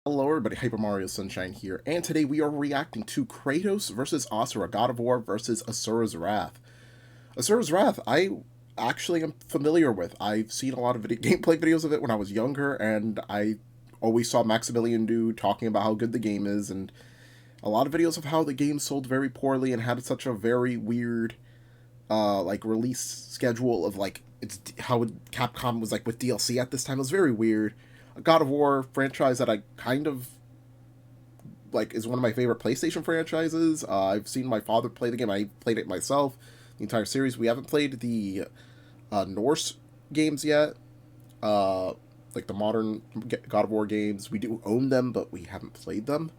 Hello everybody, Hyper Mario Sunshine here, and today we are reacting to Kratos versus Asura, God of War versus Asura's Wrath. Asura's Wrath, I actually am familiar with. I've seen a lot of gameplay videos of it when I was younger, and I always saw MaximillionDood talking about how good the game is, and a lot of videos of how the game sold very poorly and had such a very weird, release schedule of, it's how Capcom was, with DLC at this time. It was very weird. A God of War franchise that I kind of is one of my favorite PlayStation franchises. I've seen my father play the game. I played it myself, the entire series. We haven't played the Norse games yet, like the modern God of War games. We do own them, but we haven't played them.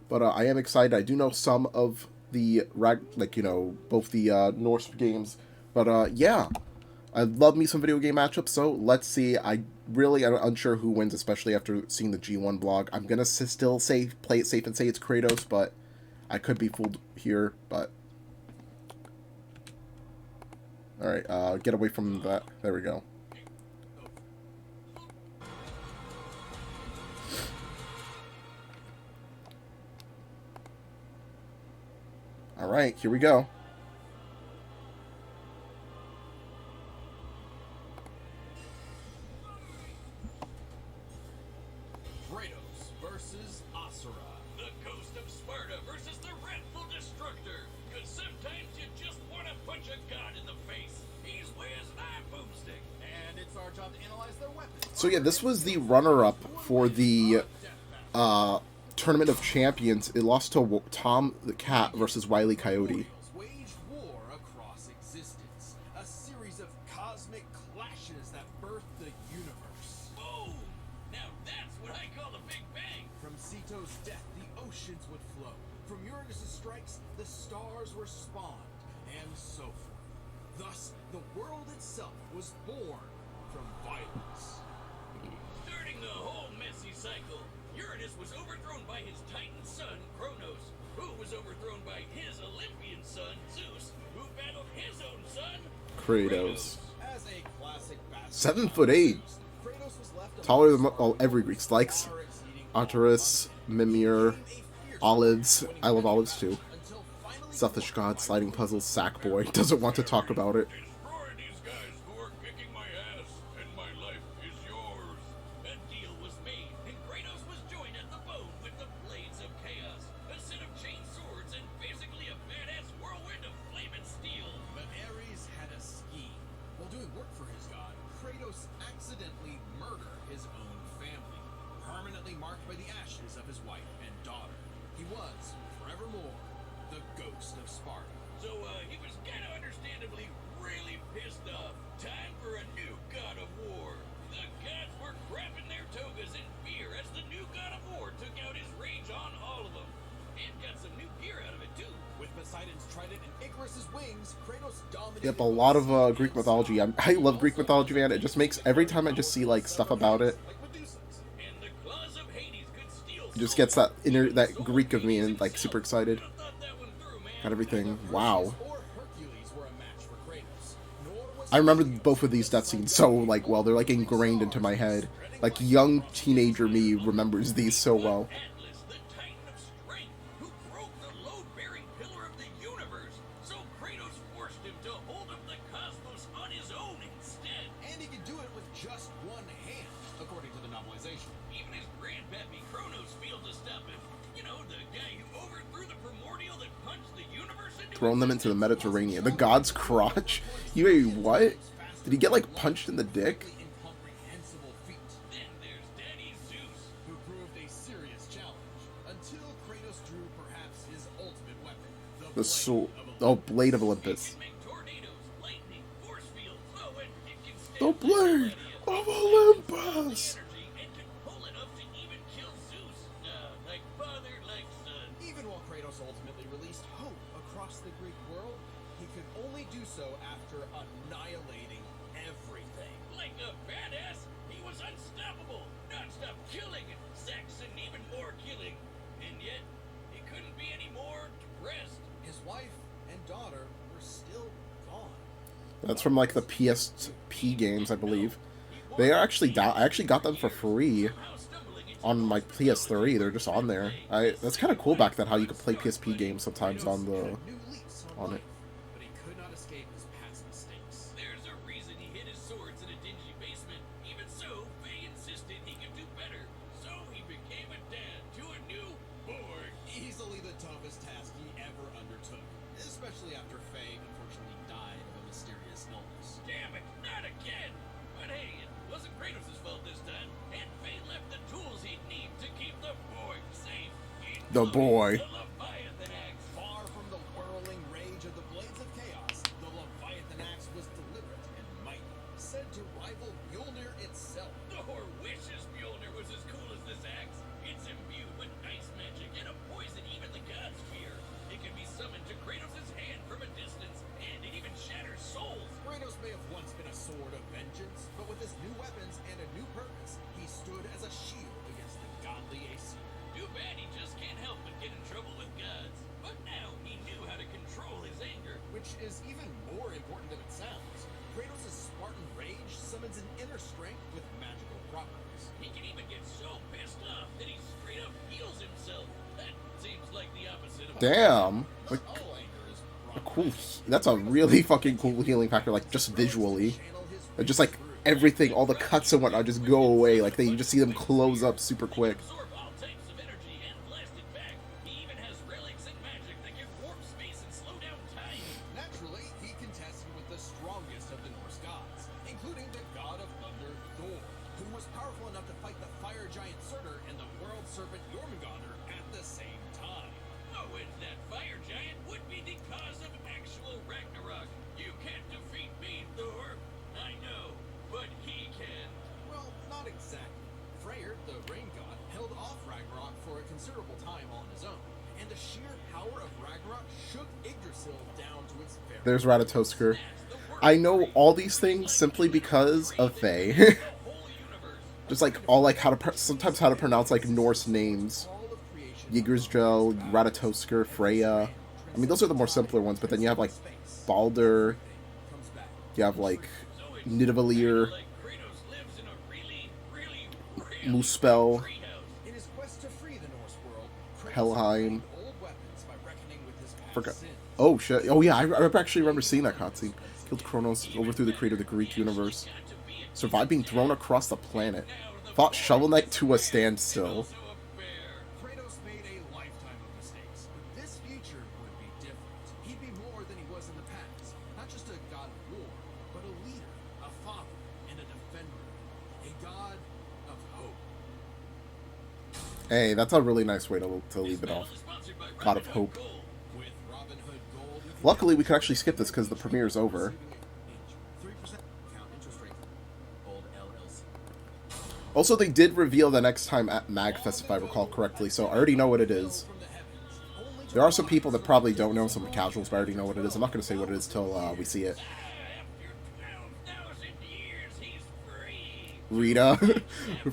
But I am excited. I do know some of the both the Norse games. But yeah, I love me some video game matchups. So let's see. I'm unsure who wins, especially after seeing the G1 blog. I'm gonna still say play it safe and say it's Kratos, but I could be fooled here. But all right, get away from that. There we go. All right, here we go. Kratos versus Asura. The ghost of Sparta versus the wrathful destructor. Cause sometimes you just want to punch a god in the face. He's wears an boomstick. And it's our job to analyze their weapons. So yeah, this was the runner-up for the Tournament of Champions. It lost to Tom the Cat versus Wile E. Coyote. Waged war across existence. A series of cosmic clashes that birthed the universe. Boom! Now that's what I call a Big Bang. From Ceto's death, the oceans would flow. From Uranus's strikes, the stars were spawned, and so forth. Thus, the world itself was born from violence. Starting the whole messy cycle, Uranus was overthrown by his Titan son, Kratos, who was overthrown by his Olympian son, Zeus, who battled his own son, Kratos. As a classic 7'8", Kratos was left taller than every Greek. Likes Arcturus, Mimir, olives. I love olives too. Selfish god, sliding puzzles, Sackboy. Doesn't want to talk about it. Destroy these guys who are kicking my ass, and my life is yours. A deal was made, and Kratos was joined at the bone with the Blades of Chaos, a set of chain swords, and basically a badass whirlwind of flame and steel. But Ares had a scheme. While doing work for his god, Kratos accidentally murdered his own family, permanently marked by the ashes of his wife and daughter. He was, forevermore, the ghost of Sparta. So, he was kind of understandably really pissed off. Time for a new god of war. The gods were crapping their togas in fear as the new god of war took out his rage on all of them. And got some new gear out of it, too. With Poseidon's trident and Icarus's wings, Kratos dominated. Yep, a lot of Greek mythology. I love Greek mythology, man. It just makes, every time I just see stuff about it, it just gets that Greek of me and super excited. Got everything. Wow. I remember both of these death scenes so well. They're ingrained into my head. Young teenager me remembers these so well. Just one hand, according to the novelization. Even his grandpappy Kronos failed to stop him. You know, the guy who overthrew the primordial that punched the universe into Thrown them into the Mediterranean. The god's crotch? You what? Did he get punched in the dick? Incomprehensible feat. Then there's Daddy Zeus, who proved a serious challenge until Kratos drew perhaps his ultimate weapon, The sword. Oh, Blade of Olympus. The Blade of Olympus! Even while Kratos ultimately released hope across the Greek world, he could only do so after annihilating everything. Like a badass, he was unstoppable, non-stop killing, sex, and even more killing. And yet, he couldn't be any more depressed. His wife and daughter were still gone. That's from the PSP games, I believe. They are actually I actually got them for free on my PS3. They're just on there. That's kind of cool back then how you could play PSP games sometimes on it. But he could not escape his past mistakes. There's a reason he hid his swords in a dingy basement. Even so, Faye insisted he could do better. So he became a dad to a new boy. Easily the toughest task he ever undertook. Especially after Faye unfortunately died of a mysterious illness. Damn it, not again! But hey, it wasn't Kratos' fault this time. And Faye left the tools he'd need to keep the boy safe. The boy. The Leviathan axe. Far from the whirling rage of the blades of chaos, the Leviathan axe was deliberate and mighty, said to rival Mjolnir itself. Thor wishes Mjolnir was as cool as this axe. It's imbued with ice magic and a poison even the gods fear. It can be summoned to Kratos' hand from a distance, and it even shatters souls. Kratos may have once been a sword of vengeance, but with his new weapons and a new purpose, he stood as a shield against the godly Asura. Too bad he just can't help but get in trouble with gods. But now he knew how to control his anger. Which is even more important than it sounds. Kratos' Spartan rage summons an inner strength with magical properties. He can even get so pissed off that he straight up heals himself. That seems like the opposite of Damn. Like, all anger is a cool. That's a really fucking cool healing factor. Like just visually, and just like everything, all the cuts and whatnot just go away. Like you just see them close up super quick. absorb all types of energy and blast it back. He even has relics and magic that can warp space and slow down time. Naturally, he contested with the strongest of the Norse gods, including the god of thunder, Thor, who was powerful enough to fight the fire giant Surtur and the world serpent Jormungandr at the same time. Oh, and that fire giant would be the cause of actual Ragnarok. You can't defeat me, Thor. I know, but he can. Well, not exactly. Freyr, the rain god, held off Ragnarok for a considerable time on his own, and the sheer power of Ragnarok shook Yggdrasil down to its very There's Ratatoskr. I know all these things simply because of Faye. Just like all like sometimes how to pronounce like Norse names. Yggdrasil, Ratatoskr, Freya. I mean those are the more simpler ones, but then you have like Balder. You have like Nidavellir, Muspel, In his quest to free the Norse world, Kratos Helheim. obtained old weapons by reckoning with his past Forgot. sins. Oh shit! Oh yeah, I actually remember seeing that cutscene. Killed Kronos, overthrew the creator of the Greek universe, survived being thrown across the planet, fought Shovel Knight to a standstill. Also a bear. Kratos made a lifetime of mistakes, but this future would be different. He'd be more than he was in the past. Not just a god of war, but a leader, a father, and a defender. A god of hope. Hey, that's a really nice way to leave it off. God of hope. With Robin Hood Gold, you can Luckily, we could actually skip this because the premiere's over. 3% account interest rate. Gold LLC. Also, they did reveal the next time at MagFest, if I recall correctly, so I already know what it is. From the heavens. Only There are some people that probably don't know, some casuals, but I already know what it is. I'm not going to say what it is till we see it. after 12,000 years, he's free. Rita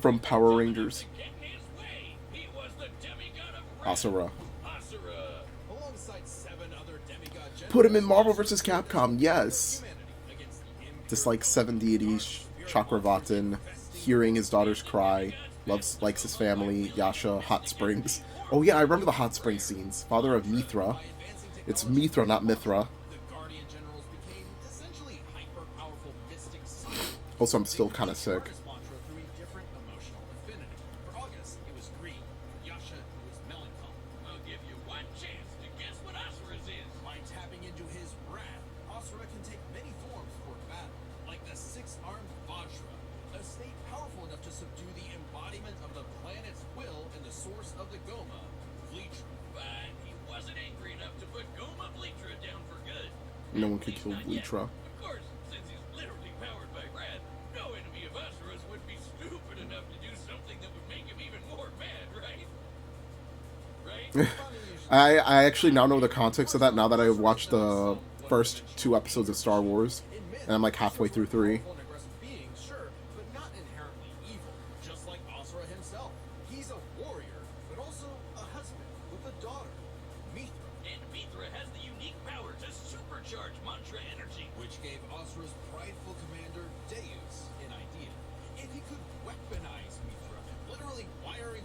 from Power Rangers. Getting his way. He was the demigod of Asura. Asura. Alongside 7 other demigod generals. Put him in Marvel VS Capcom, yes! Humanity against the impure Just like 7 deities, Chakravatin, hearing his daughters cry, likes his family, Yasha, Hot Springs. Oh yeah, I remember the Hot Springs scenes. Father of Mithra. It's Mithra, not Mithra. The Guardian generals became essentially hyper-powerful mystics. Also, I'm still kind of sick. This mantra through a different emotional affinity. For August, it was greed. For Yasha, it was melancholy. I'll give you one chance to guess what Asura's is. By tapping into his wrath, Asura can take many forms for battle, like the 6-armed Vajra, a state powerful enough to subdue the embodiment of the planet's will and the source of the Goma, Vlitra. But he wasn't angry enough to put Goma Vlitra down for good. No one could kill Not yet. Vlitra. Of course, since he's literally powered by wrath, no enemy of Asura's would be stupid enough to do something that would make him even more mad, right? Right? I actually now know the context of that now that I watched the first 2 episodes of Star Wars. And I'm like halfway through 3. Powerful and aggressive being, sure, but not inherently evil. Just like Asura himself. He's a warrior, but also a husband with a daughter, Mithra. And Mithra has the unique power to supercharge mantra energy, which gave Asura's prideful commander Deus an idea. If he could weaponize Mithra, literally wiring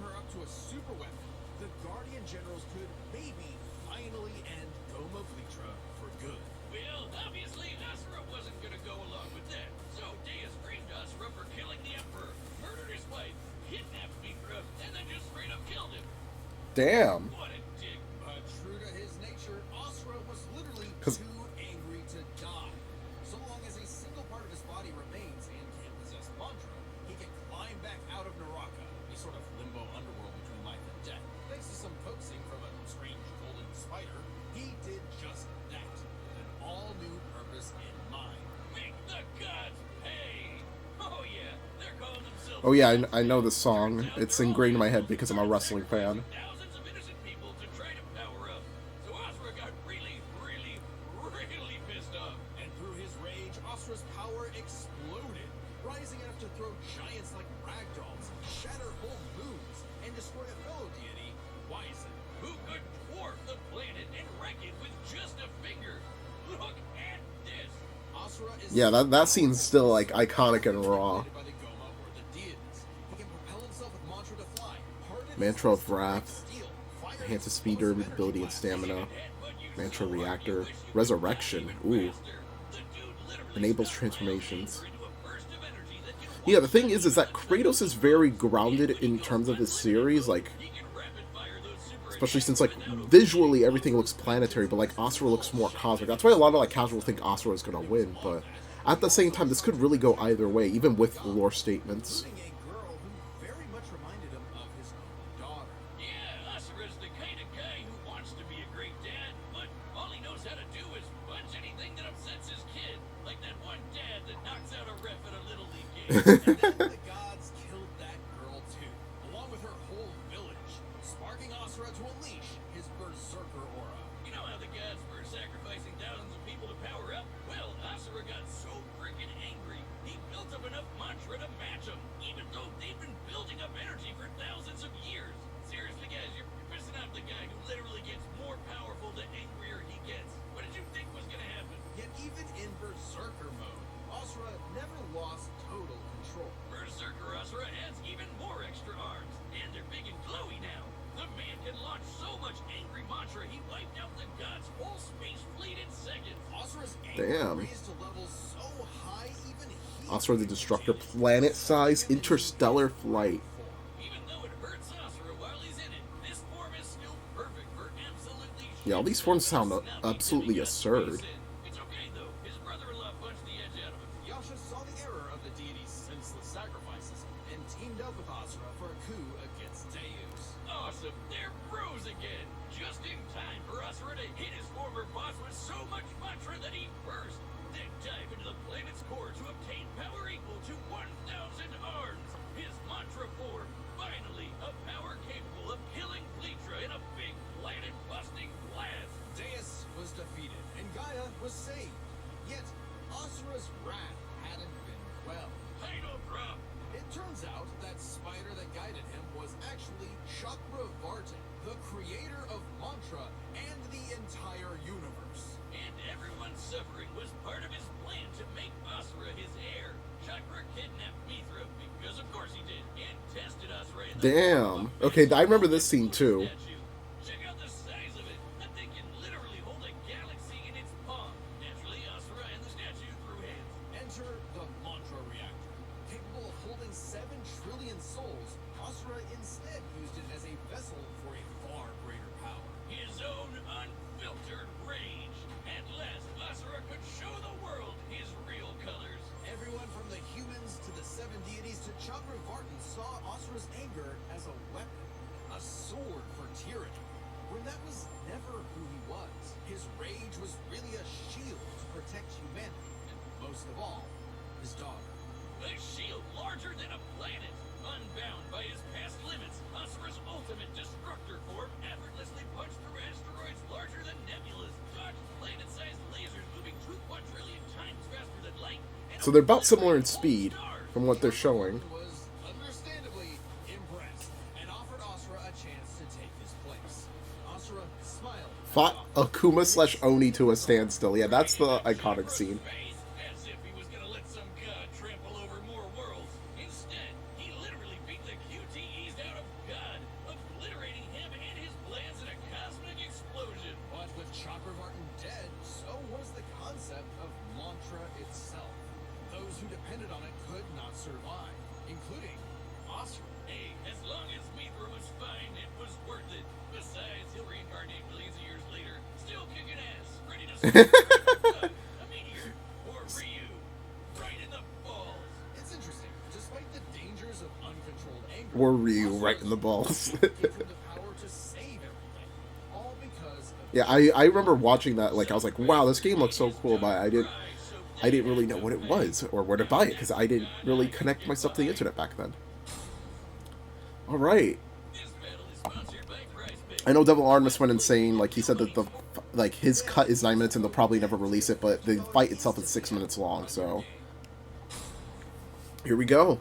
super weapon, the Guardian Generals could maybe finally end Goma Blitra for good. Well, obviously, Asura wasn't gonna go along with that. So Deus framed Asura for killing the Emperor, murdered his wife, kidnapped Mithra, and then just straight up killed him. Damn. What a dick. But true to his nature, Asura was literally 'Cause- too angry to die. So long as a single part of his body remains and can possess mantra, he can climb back out of Naraka, a sort of limbo underworld between life and death. Thanks to some coaxing from a strange golden spider, he did just that, with an all-new purpose in mind. Make the gods pay. Oh yeah, they're calling themselves. Oh yeah, I know the song. It's ingrained in my head because I'm a wrestling fan. Thousands of innocent people to try to power up. So Asura got really pissed off. And through his rage, Asura's power exploded, rising enough to throw giants like ragdolls, shatter whole moons, and destroy a fellow deity, Wyzen. Who could dwarf the planet and wreck it with just a finger? Look at this. Asura is Yeah, that scene's still like iconic and raw. by the Goma or the deities. He can propel himself with mantra to fly, harden Mantra his of Wrath, steel, fire enhances his speed, explosive durability, and energy stamina. Headbutt you Mantra so hard Reactor, you wish you could Resurrection. fly Ooh. even faster. The dude literally Enables stuck transformations. rail into a burst of energy that can Yeah, the watch thing is that Kratos is very grounded in terms of his series, like, He can rapid fire those super especially since, attacks like, without visually everything looks planetary, but, like, Asura looks more cosmic. That's why a lot of, like, casuals think Asura is gonna win, but at the same time, this could really go either way, even with lore statements. including a girl who very much reminded him of his own daughter. Yeah, Asura's the kind of guy who wants to be a great dad, but all he knows how to do is punch anything that upsets his kid. Like that one dad that knocks out a ref at a Little League game. And then the gods killed that girl too, along with her whole village, sparking Asura to unleash his berserker aura. You know how the gods were sacrificing thousands of people to power up? Well, Asura got so freaking angry, he built up enough mantra to match them, even though they've been building up energy for thousands of years. Seriously, guys, you're pissing off the guy who literally gets more powerful the angrier he gets. What did you think was gonna happen? Yet even in berserker mode, Asura never lost total control. Berserker Asura adds even more extra arms, and they're big and glowy now. The man can launch so much angry mantra, he wiped out the gods' whole space fleet in seconds. Asura's Damn. anger raised to levels so high even he Asura the Destructor, planet-sized interstellar flight. Even though it hurts Asura while he's in it, this form is still perfect for absolutely Yeah, all these forms sound absolutely absurd. It's okay though, his brother-in-law punched the edge out of him. Yasha saw the error of the deity's senseless sacrifices and teamed up with Asura for a coup against Deus. Awesome, they're bros again. Just in time for Asura to hit his former boss with so much mantra that he burst. Then dive into the planet's core to obtain power equal to 1,000 arms. His mantra form, finally, a power capable of killing Blitra in a big planet-busting blast. Deus was defeated and Gaia was saved. Yet Asura's wrath hadn't been quelled. Title drop. It turns out that spider that guided him was actually Chakravartin, the creator of mantra and the entire universe. And everyone's suffering was part of his plan to make Asura his heir. Chakra kidnapped Mithra because of course he did, and tested Asura in the Damn. Okay, I remember this scene too. statue. Check out the size of it. That thing can literally hold a galaxy in its palm. Naturally, Asura and the statue threw hands. Enter the mantra reactor. Capable of holding 7 trillion souls, Asura instead used it as a vessel for a far greater power. His own unfiltered rage. At last, Asura could show the world his real colors. Everyone from the humans to the 7 deities to Chakravartin saw Asura's anger as a weapon, a sword for tyranny, when that was never who he was. His rage was really a shield to protect humanity, and most of all, his daughter. A shield larger than a planet. Unbound by his past limits, Asura's ultimate destructor form effortlessly punched through asteroids larger than nebulas, dodged planet-sized lasers moving 2 quadrillion times faster than light. And So they're about similar in obliterated speed, whole stars. from what they're showing. Was understandably impressed and offered Asura a chance to take his place. Asura smiled. Fought Akuma / Oni to a standstill. Yeah, that's the iconic scene. Face, as if he was gonna let some god trample over more worlds. Instead, he literally beat the QTEs out of God, obliterating A meteor or Ryu, right in the balls. It's interesting. Despite the dangers of uncontrolled anger, Or Ryu Asura's right in the balls. gave him the power to save everything. All because of Yeah, I remember watching that, like, I was like, wow, this game looks so cool, but I didn't really know what it was or where to buy it because I didn't really connect myself to the internet back then. All right. This battle is sponsored by Prize Picks. I know Devil Artemis went insane. Like, he said that his cut is 9 minutes and they'll probably never release it, but the fight itself is 6 minutes long, so here we go.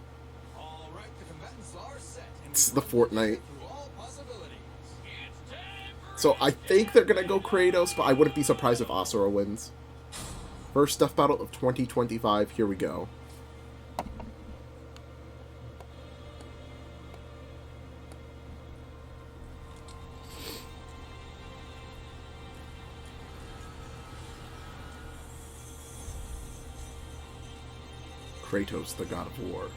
all right, the combatants are set. And It's the Fortnite. through all possibilities. It's time for So I think they're gonna go Kratos, but I wouldn't be surprised if Asura wins. First Death Battle of 2025, here we go. Kratos, the god of war.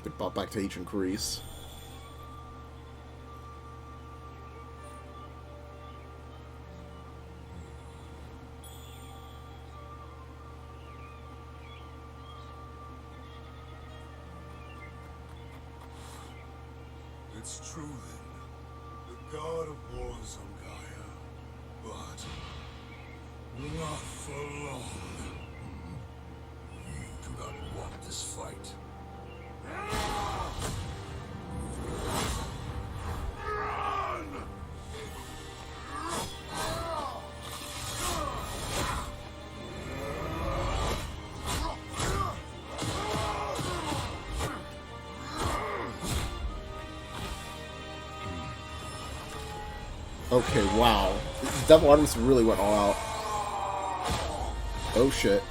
They brought back to ancient Greece. It's true then. The god of war is on Gaia. But not for long. You do not want this fight. Okay, wow. Devil Artemis really went all out. Oh shit.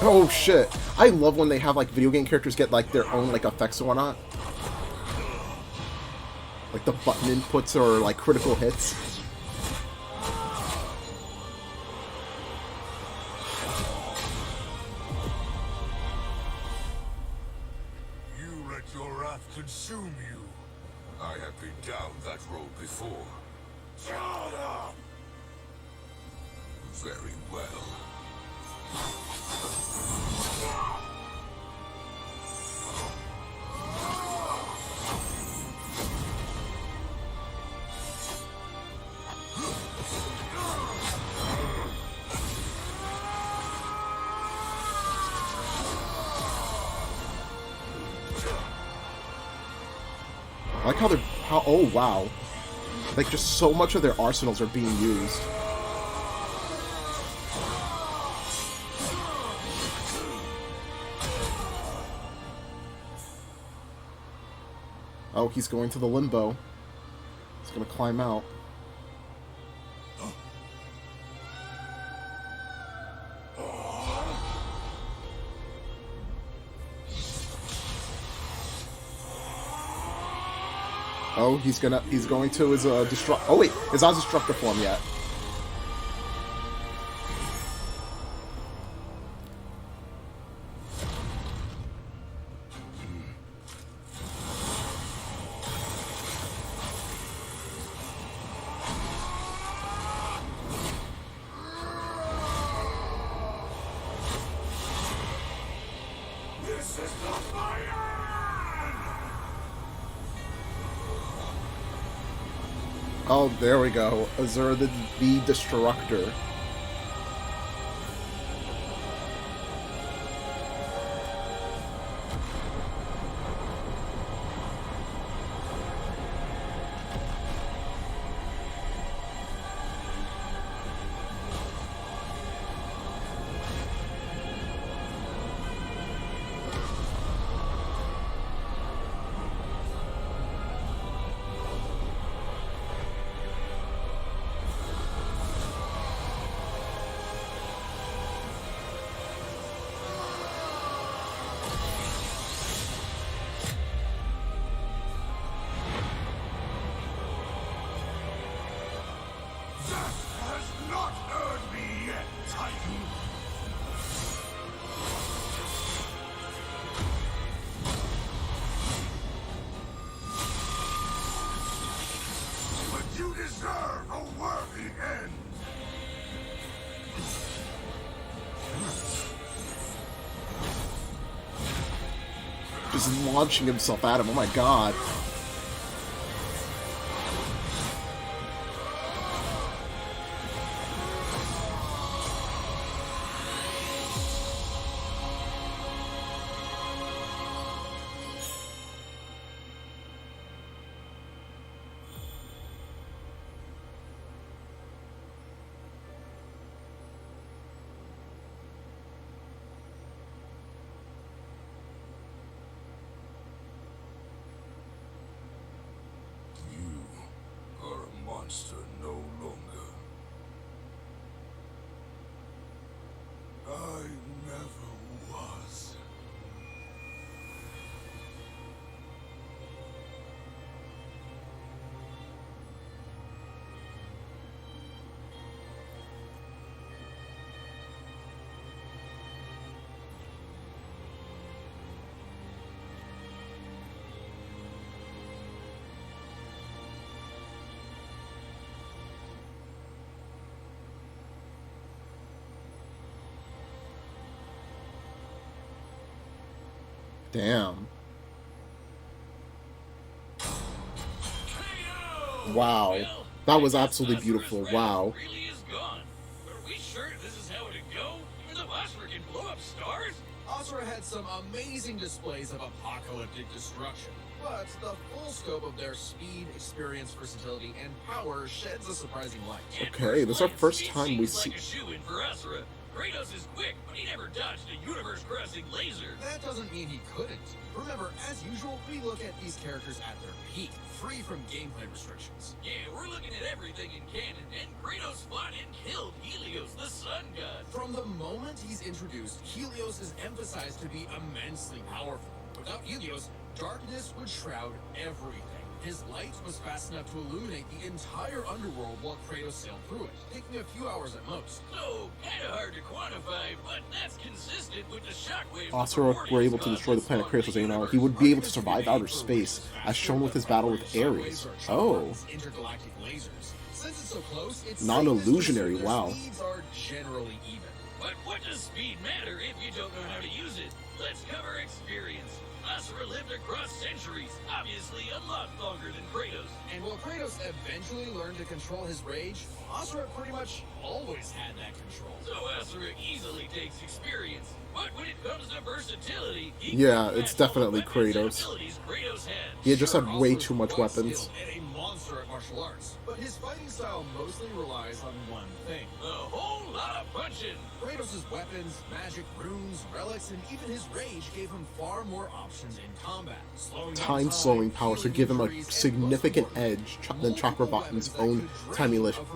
Oh shit. I love when they have like video game characters get like their own like effects and whatnot. Like the button inputs or like critical hits. You let your wrath consume you. I have been down that road before. Shut up! Very well. I like how they're oh wow. Like just so much of their arsenals are being used. Oh, he's going to the limbo. He's gonna climb out. Oh, he's going to his destruct. Oh wait, it's not destructive form yet. This is not my end! Oh, there we go. Asura the Destructor. Just launching himself at him. Oh my god. You are a monster no longer. I never was. Damn. Wow. Well, That was I guess absolutely beautiful. Asura's Wow. wrath really is gone. But are we sure this is how it'd go? Even though Asura can blow up stars? Asura had some amazing displays of apocalyptic destruction, but the full scope of their speed, experience, versatility, and power sheds a surprising light. At Okay, this is our glance, first it time we seems see. like a shoo-in for Asura. Kratos is quick, but he never dodged a universe-crossing laser. That doesn't mean he couldn't. Remember, as usual, we look at these characters at their peak, free from gameplay restrictions. Yeah, we're looking at everything in canon, and Kratos fought and killed Helios, the sun god. From the moment he's introduced, Helios is emphasized to be immensely powerful. Without Helios, darkness would shroud everything. His light was fast enough to illuminate the entire underworld while Kratos sailed through it, taking a few hours at most. So, kinda hard to quantify, but that's consistent with the shockwaves. Asura were able to destroy the planet Kratos, you know, he would be able to survive outer space, as shown with his battle with Ares. Oh. Intergalactic lasers. Since it's so close, it's Non-illusionary, safe to wow. assume their speeds are generally even. But what does speed matter if you don't know how to use it? Let's cover experience. Asura lived across centuries, obviously a lot longer than Kratos. And while Kratos eventually learned to control his rage, Asura pretty much always had that control. So Asura easily takes experience. But when it comes to versatility, he Yeah, can it's match all the definitely weapons and Kratos. abilities Kratos had. He just had way Asura too much was weapons. skilled and a monster at martial arts, but his fighting style mostly relies on one thing. A whole lot of punching. Kratos' weapons, magic, runes, relics, and even his rage gave him far more options in combat. Slowing down Time slowing power to healing give him a injuries, and significant most importantly, edge than Chakravartin's own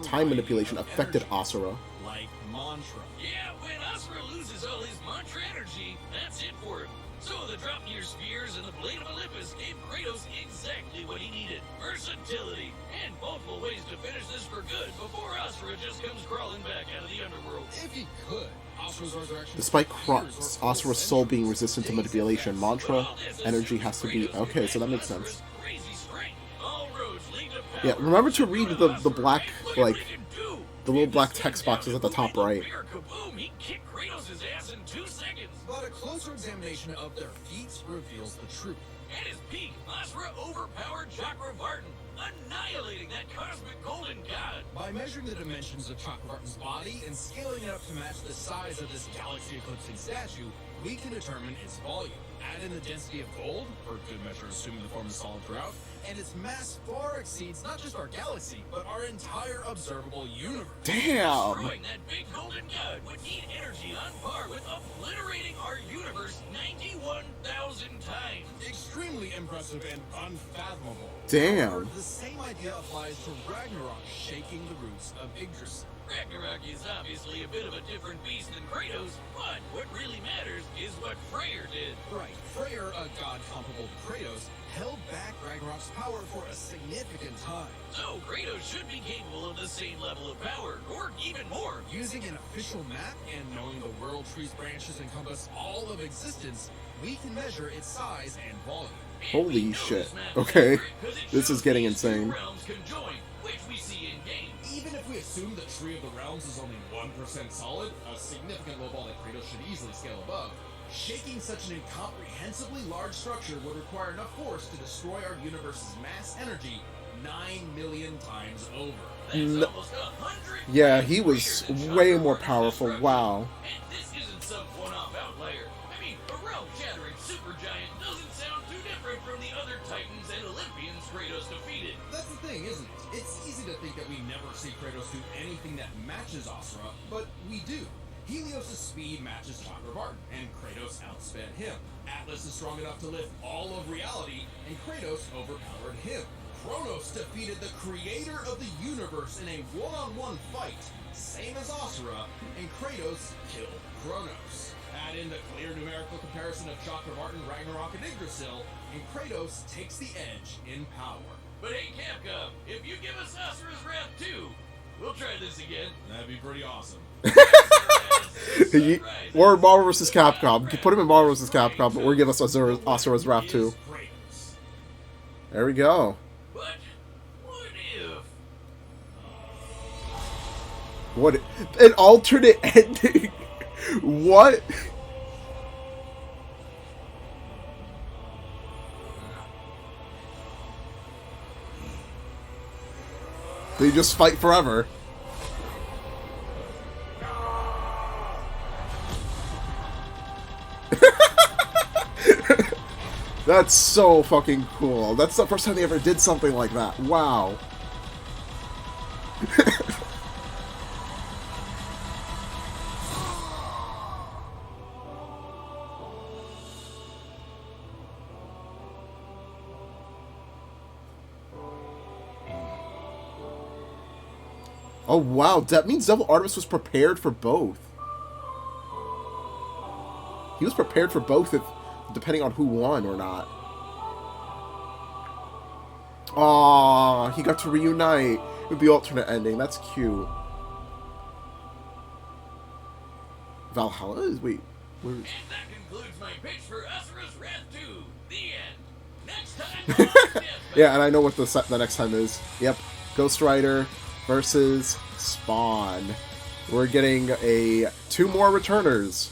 time manipulation affected Asura. like mantra. Yeah, when Asura loses all his mantra energy, that's it for him. So the Dropnir Spears and the Blade of Olympus gave Kratos exactly what he needed. Versatility, and multiple ways to finish this for good before Asura just comes crawling back out of the underworld. If he could, Asura's resurrection. Despite years or Asura's soul being centuries, resistant to days at manipulation, best. mantra All this energy assumes has to be Kratos okay. So that and makes sense. Asura's crazy strength. All roads lead to power. Yeah, remember to read the black, Look at what like, he can do. the little If black this text thing boxes down at the to top Kaboom, right. bigger Kaboom, he kicked Kratos' ass in 2 seconds. But a closer examination of their feats reveals the truth. At his peak, Asura overpowered Chakravartin, annihilating that cosmic golden god. By measuring the dimensions of Chakravartin's body and scaling it up to match the size of this galaxy-eclipsing statue, we can determine its volume. Add in the density of gold, for good measure assuming the form is solid throughout, and its mass far exceeds not just our galaxy, but our entire observable universe. Damn! Destroying that big golden god would need energy on par with obliterating our universe 91,000 times. Extremely impressive and unfathomable. Damn. However, the same idea applies to Ragnarok shaking the roots of Yggdrasil. Ragnarok is obviously a bit of a different beast than Kratos, but what really matters is what Freyr did. Right, Freyr, a god comparable to Kratos, held back Ragnarok's power for a significant time. So Kratos should be capable of the same level of power, or even more. Using an official map and knowing the world tree's branches encompass all of existence, we can measure its size and volume. And we Holy know shit. this map's Okay. accurate 'cause it This shows is getting these two insane. realms conjoined, which we see in game. Even if we assume the Tree of the Realms is only 1% solid, a significant low ball that Kratos should easily scale above, Shaking such an incomprehensibly large structure would require enough force to destroy our universe's mass energy 9 million times over. That's almost 100 Yeah, times he was greater than way Shocker more Martin's powerful. destruction. Wow. And this isn't some one-off outlier. I mean, a realm-shattering supergiant doesn't sound too different from the other Titans and Olympians Kratos defeated. That's the thing, isn't it? It's easy to think that we never see Kratos do anything that matches Asura, but we do. Helios' speed matches Shocker Martin, and Kratos outsped him. Atlas is strong enough to lift all of reality, and Kratos overpowered him. Kronos defeated the creator of the universe in a one-on-one fight, same as Asura, and Kratos killed Kronos. Add in the clear numerical comparison of Shocker Martin, Ragnarok, and Yggdrasil, and Kratos takes the edge in power. But hey, Capcom, if you give us Asura's Wrath 2, we'll try this again. That'd be pretty awesome. Or Marvel vs. Capcom. Put him in Marvel vs. Capcom, but we're giving us Asura's Wrath 2. Kratos. There we go. But what if? What? An alternate ending? What? They just fight forever. That's so fucking cool. That's the first time they ever did something like that. Wow. Oh wow, that means Devil Artemis was prepared for both. He was prepared for both, if, depending on who won or not. Aww, he got to reunite with the alternate ending. That's cute. Valhalla is... wait, where is... And that concludes my pitch for Asura's Wrath 2. The end. Next time on Death Yeah, and I know what the next time is. Yep, Ghost Rider versus Spawn. We're getting two more returners.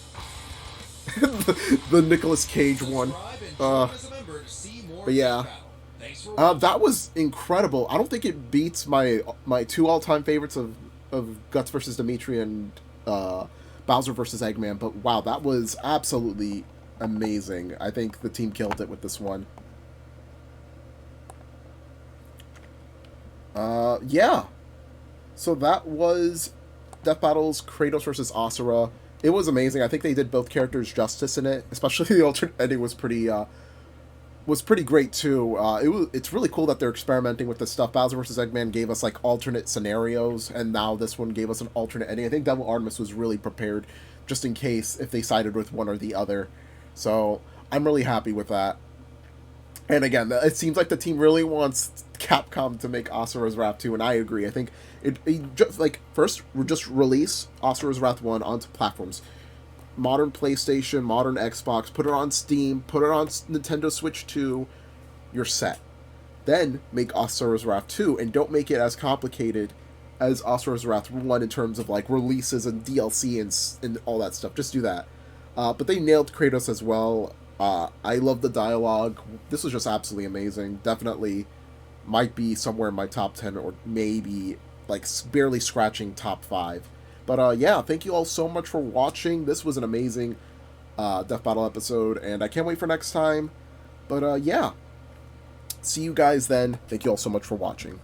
the Nicolas Cage one. But yeah. That was incredible. I don't think it beats my two all-time favorites of Guts versus Dimitri and Bowser versus Eggman, but wow, that was absolutely amazing. I think the team killed it with this one. Yeah. So that was Death Battles Kratos versus Asura. It was amazing. I think they did both characters justice in it. Especially the alternate ending was pretty great too. It's really cool that they're experimenting with this stuff. Bowser vs. Eggman gave us like alternate scenarios, and now this one gave us an alternate ending. I think Devil Artemis was really prepared just in case if they sided with one or the other. So I'm really happy with that. And again, it seems like the team really wants Capcom to make Asura's Wrath 2, and I agree. I think it just like first just release Asura's Wrath 1 onto platforms. Modern PlayStation, modern Xbox, put it on Steam, put it on Nintendo Switch 2, you're set. Then make Asura's Wrath 2, and don't make it as complicated as Asura's Wrath 1 in terms of like releases and DLC and all that stuff. Just do that. But they nailed Kratos as well. I love the dialogue. This was just absolutely amazing. Definitely might be somewhere in my top 10 or maybe like barely scratching top 5. But yeah, thank you all so much for watching. This was an amazing Death Battle episode, and I can't wait for next time. But yeah, see you guys then. Thank you all so much for watching.